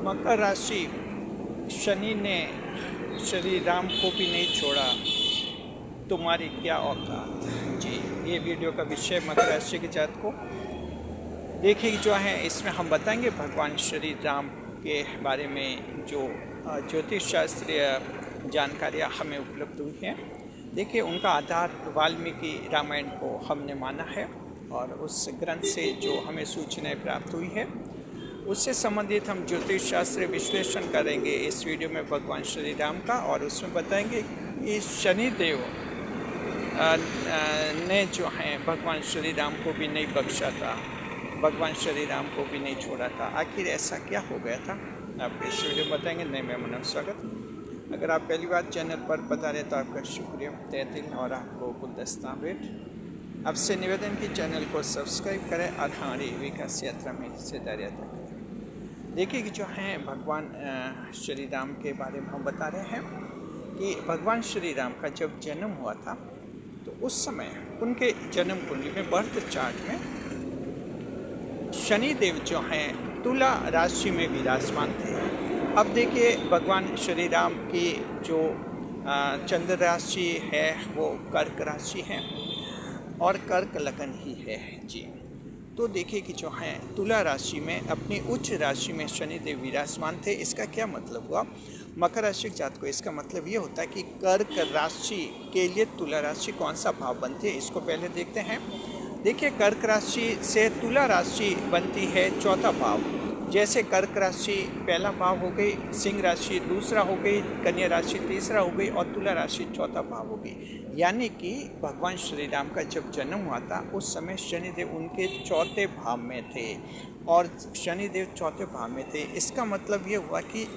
मकर राशि, शनि ने श्री राम को भी नहीं छोड़ा, तुम्हारी क्या औकात। जी, ये वीडियो का विषय मकर राशि के जात को देखिए जो है, इसमें हम बताएंगे भगवान श्री राम के बारे में जो ज्योतिष शास्त्रीय जानकारियाँ हमें उपलब्ध हुई हैं। देखिए, उनका आधार वाल्मीकि रामायण को हमने माना है और उस ग्रंथ से जो हमें सूचनाएं प्राप्त हुई है उससे संबंधित हम ज्योतिष शास्त्रीय विश्लेषण करेंगे इस वीडियो में भगवान श्री राम का। और उसमें बताएंगे कि शनि देव ने जो है भगवान श्री राम को भी नहीं बख्शा था, भगवान श्री राम को भी नहीं छोड़ा था। आखिर ऐसा क्या हो गया था, आपको इस वीडियो में बताएंगे। नए मेहमानों स्वागत। अगर आप पहली बार चैनल पर पता रहे तो आपका शुक्रिया तहे दिल और आपको गुलदस्ता भेंट। आपसे निवेदन की चैनल को सब्सक्राइब करें और हमारी विकास यात्रा में हिस्सेदारी अदा करें। देखिए कि जो है भगवान श्री राम के बारे में हम बता रहे हैं कि भगवान श्री राम का जब जन्म हुआ था तो उस समय उनके जन्म कुंडली में बर्थ चार्ट में शनि देव जो हैं तुला राशि में विराजमान थे। अब देखिए, भगवान श्री राम की जो चंद्र राशि है वो कर्क राशि है और कर्क लगन ही है जी। तो देखिए कि जो है तुला राशि में अपनी उच्च राशि में शनि देव विराजमान थे। इसका क्या मतलब हुआ मकर राशि के जात को? इसका मतलब ये होता है कि कर्क राशि के लिए तुला राशि कौन सा भाव बनती है, इसको पहले देखते हैं। देखिए, कर्क राशि से तुला राशि बनती है चौथा भाव। जैसे कर्क राशि पहला भाव हो गई, सिंह राशि दूसरा हो गई, कन्या राशि तीसरा हो गई और तुला राशि चौथा भाव हो गई। यानी कि भगवान श्री राम का जब जन्म हुआ था उस समय शनिदेव उनके चौथे भाव में थे और शनिदेव चौथे भाव में थे। इसका मतलब ये हुआ कि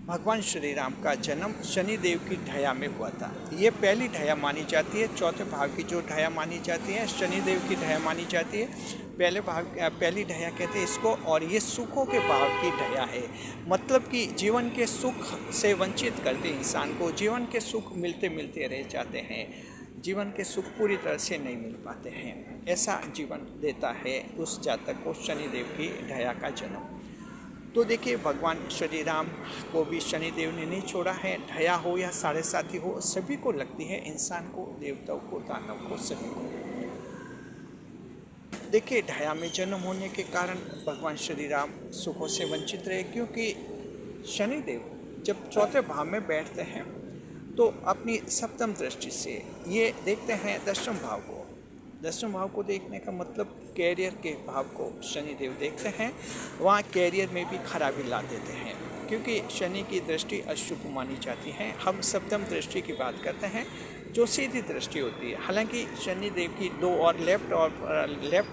भगवान श्री राम का जन्म शनिदेव की ढया में हुआ था। ये पहली ढया मानी जाती है। चौथे भाव की जो ढया मानी जाती है शनिदेव की ढया मानी जाती है। पहली ढया कहते हैं इसको, और ये सुखों के भाव की ढया है। मतलब कि जीवन के सुख से वंचित करते इंसान को, जीवन के सुख मिलते मिलते रह जाते हैं, जीवन के सुख पूरी तरह से नहीं मिल पाते हैं, ऐसा जीवन देता है उस जातक को शनिदेव की ढया का जन्म। तो देखिए, भगवान श्री राम को भी शनिदेव ने नहीं छोड़ा है। ढया हो या साढ़े साथी हो, सभी को लगती है, इंसान को, देवताओं को, दानव को, सभी को। देखिए, ढया में जन्म होने के कारण भगवान श्री राम सुखों से वंचित रहे, क्योंकि शनिदेव जब चौथे भाव में बैठते हैं तो अपनी सप्तम दृष्टि से ये देखते हैं दशम भाव को। दशम भाव को देखने का मतलब कैरियर के भाव को शनिदेव देखते हैं, वहाँ कैरियर में भी खराबी ला देते हैं, क्योंकि शनि की दृष्टि अशुभ मानी जाती है। हम सप्तम दृष्टि की बात करते हैं जो सीधी दृष्टि होती है। हालांकि शनिदेव की दो और लेफ्ट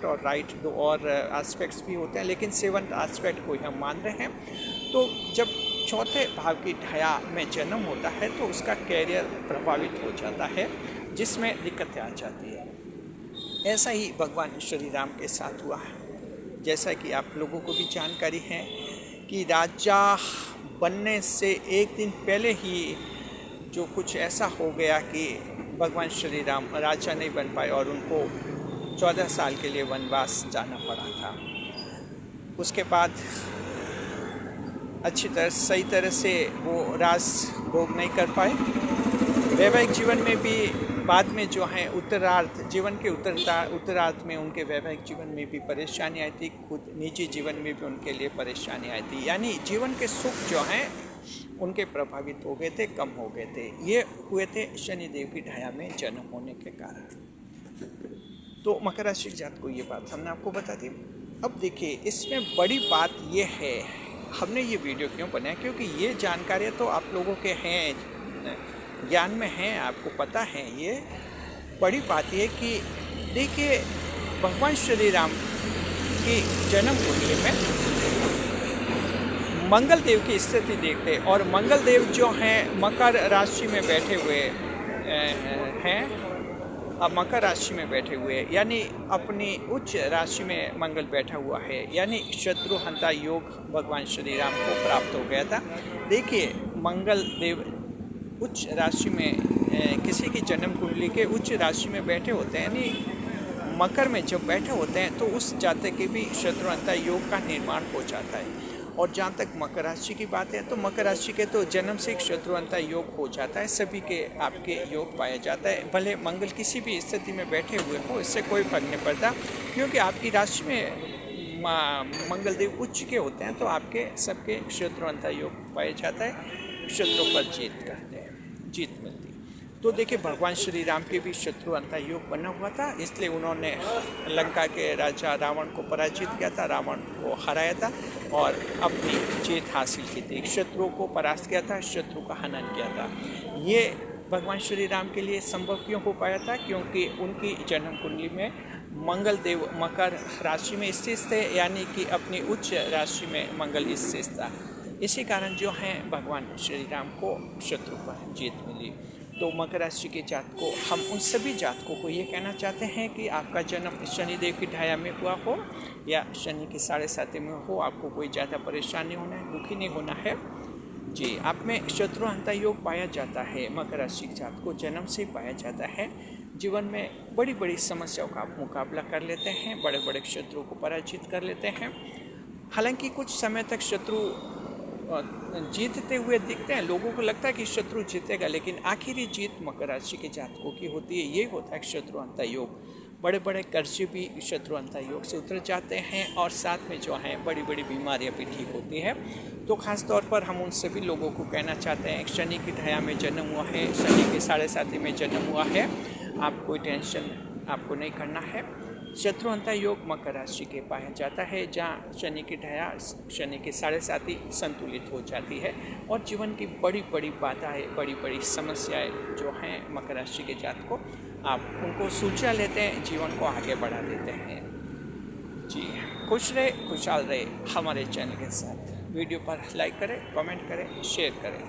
और राइट दो और एस्पेक्ट्स भी होते हैं, लेकिन सेवंथ एस्पेक्ट को हम मान रहे हैं। तो जब चौथे भाव की ढया में जन्म होता है तो उसका कैरियर प्रभावित हो जाता है, जिसमें दिक्कतें आ जाती है। ऐसा ही भगवान श्री राम के साथ हुआ है। जैसा कि आप लोगों को भी जानकारी है कि राजा बनने से एक दिन पहले ही जो कुछ ऐसा हो गया कि भगवान श्री राम राजा नहीं बन पाए और उनको 14 साल के लिए वनवास जाना पड़ा था। उसके बाद अच्छी तरह सही तरह से वो राज भोग नहीं कर पाए। वैवाहिक जीवन में भी बाद में जो है उत्तरार्ध, जीवन के उत्तरार्ध में उनके वैवाहिक जीवन में भी परेशानी आई थी, खुद निजी जीवन में भी उनके लिए परेशानी आई थी। यानी जीवन के सुख जो हैं उनके प्रभावित हो गए थे, कम हो गए थे। ये हुए थे शनिदेव की ढया में जन्म होने के कारण। तो मकर राशि जात को ये बात हमने आपको बता दी। अब देखिए, इसमें बड़ी बात ये है, हमने ये वीडियो क्यों बनाया, क्योंकि ये जानकारियाँ तो आप लोगों के हैं, ज्ञान में हैं, आपको पता है। ये बड़ी बात ये कि देखिए, भगवान श्री राम की जन्म कुंडली में मंगल देव की स्थिति देखते हैं, और मंगल देव जो हैं मकर राशि में बैठे हुए हैं। अब मकर राशि में बैठे हुए यानी अपनी उच्च राशि में मंगल बैठा हुआ है, यानी शत्रुहंता योग भगवान श्री राम को प्राप्त हो गया था। देखिए, मंगल देव उच्च राशि में किसी की जन्म कुंडली के उच्च राशि में बैठे होते हैं, यानी मकर में जब बैठे होते हैं तो उस जातक के भी शत्रुअंता योग का निर्माण हो जाता है। और जहाँ तक मकर राशि की बात है तो मकर राशि के तो जन्म से एक शत्रुअंता योग हो जाता है, सभी के आपके योग पाया जाता है। भले मंगल किसी भी स्थिति में बैठे हुए हो, इससे कोई फर्क नहीं पड़ता, क्योंकि आपकी राशि में मंगल देव उच्च के होते हैं, तो आपके सबके शत्रुअंता योग पाया जाता है, शत्रु पर जीत करते हैं, जीत मिलती है। तो देखिए भगवान श्री राम के भी शत्रुअंता योग बना हुआ था, इसलिए उन्होंने लंका के राजा रावण को पराजित किया था, रावण को हराया था और अपनी जीत हासिल की थी, शत्रुओं को परास्त किया था, शत्रु का हनन किया था। ये भगवान श्री राम के लिए संभव क्यों हो पाया था? क्योंकि उनकी जन्म कुंडली में मंगल देव मकर राशि में स्थित थे, यानी कि अपनी उच्च राशि में मंगल स्थित था। इसी कारण जो है भगवान श्री राम को शत्रु पर जीत मिली। तो मकर राशि के जातकों, हम उन सभी जातकों को ये कहना चाहते हैं कि आपका जन्म शनिदेव की ढाया में हुआ हो या शनि के 7.5 में हो, आपको कोई ज़्यादा परेशानी होना है, दुखी नहीं होना है जी। आप में शत्रुअंता योग पाया जाता है, मकर राशि के जातकों जन्म से पाया जाता है। जीवन में बड़ी बड़ी समस्याओं का आप मुकाबला कर लेते हैं, बड़े बड़े शत्रुओं को पराजित कर लेते हैं। हालांकि कुछ समय तक शत्रु जीतते हुए दिखते हैं, लोगों को लगता है कि शत्रु जीतेगा, लेकिन आखिरी जीत मकर राशि के जातकों की होती है। ये होता है शत्रुअंता योग। बड़े बड़े कर्जे भी शत्रुअंता योग से उतर जाते हैं और साथ में जो है बड़ी बड़ी बीमारियां भी ठीक होती है। तो ख़ास तौर पर हम उन सभी लोगों को कहना चाहते हैं, शनि की ढाया में जन्म हुआ है, शनि के 7.5 में जन्म हुआ है, आप कोई टेंशन आपको नहीं करना है। शत्रुअंता योग मकर राशि के पाया जाता है, जहाँ शनि की ढाया शनि के 7.5 संतुलित हो जाती है और जीवन की बड़ी बड़ी बाधाएं, बड़ी बड़ी समस्याएं जो हैं मकर राशि के जातकों, आप उनको सुलझा लेते हैं, जीवन को आगे बढ़ा देते हैं जी। खुश रहे, खुशहाल रहे हमारे चैनल के साथ। वीडियो पर लाइक करें, कमेंट करें, शेयर करें।